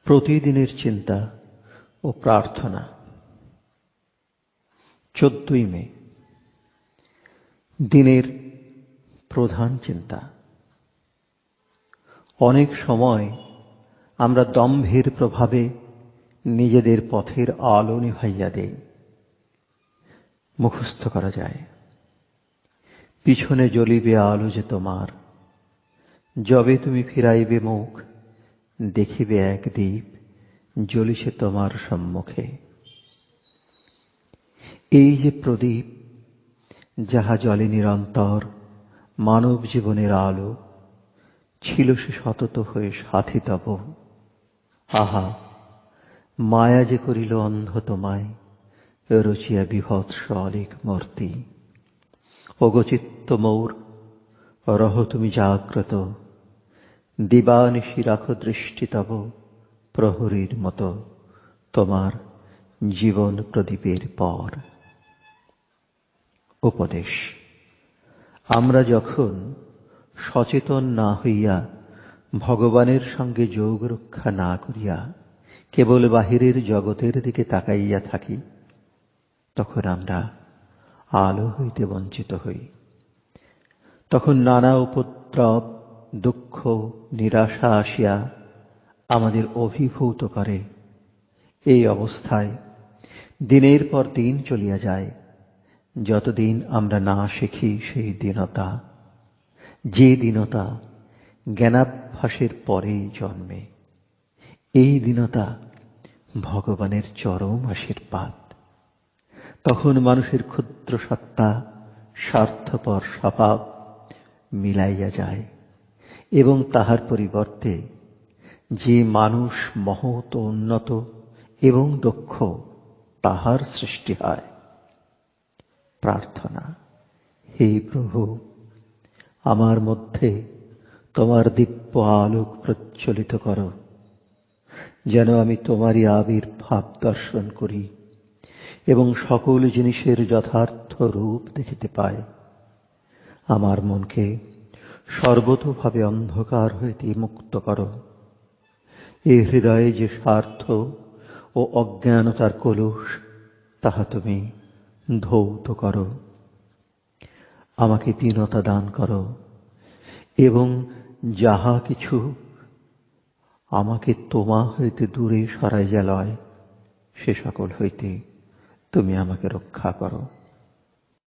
প্রতিদিনের চিন্তা ও প্রার্থনা। 14 মে, দিনের প্রধান চিন্তা। অনেক সময় আমরা দম্ভের প্রভাবে নিজেদের পথের আলো নিভাইয়া দেই। মুখস্থ করা যায়, পিছনে জ্বলিবে আলো যে তোমার, যবে তুমি ফিরাইবে মুখ, দেখিবে এক দ্বীপ জ্বলিছে তোমার সম্মুখে। এই যে প্রদীপ, যাহা জ্বলে নিরন্তর মানব জীবনের আলো, ছিল সে সতত হয়ে সাথী তব। আহা, মায়া যে করিল অন্ধ তোমায়, রচিয়া বিভৎস অলীক মূর্তি। ওগো চিত্ত মোর, রহ তুমি জাগ্রত, দিবানিশি রাখো দৃষ্টি তব প্রহরীর মতো তোমার জীবন প্রদীপের পর। উপদেশ: আমরা যখন সচেতন না হইয়া, ভগবানের সঙ্গে যোগ রক্ষা না করিয়া কেবল বাহিরের জগতের দিকে তাকাইয়া থাকি, তখন আমরা আলো হইতে বঞ্চিত হই। তখন নানা উপদ্রব, দুঃখ, নিরাশা আসিয়া আমাদের অভিভূত করে। এই অবস্থায় দিনের পর দিন চলিয়া যায়, যতদিন আমরা না শিখি সেই দীনতা, যে দীনতা জ্ঞানাভ্যাসের পরেই জন্মে। এই দীনতা ভগবানের চরম আশীর্বাদ। তখন মানুষের ক্ষুদ্র সত্তা, স্বার্থপর স্বভাব মিলাইয়া যায়, এবং তাহার পরিবর্তে যে মানুষ মহৎ, উন্নত এবং দক্ষ, তাহার সৃষ্টি হয়। প্রার্থনা: হে প্রভু, আমার মধ্যে তোমার দিব্য আলোক প্রজ্জ্বলিত করো, যেন আমি তোমারই আবির্ভাব দর্শন করি এবং সকল জিনিসের যথার্থ রূপ দেখিতে পাই। আমার মনকে সর্বতোভাবে অন্ধকার হইতে মুক্ত করো। এই হৃদয়ে যে স্বার্থ ও অজ্ঞানতার কলুষ, তাহা তুমি ধৌত করো। আমাকে দীনতা দান করো, এবং যাহা কিছু আমাকে তোমা হইতে দূরে সরাইয়া লয়, সে সকল হইতে তুমি আমাকে রক্ষা করো।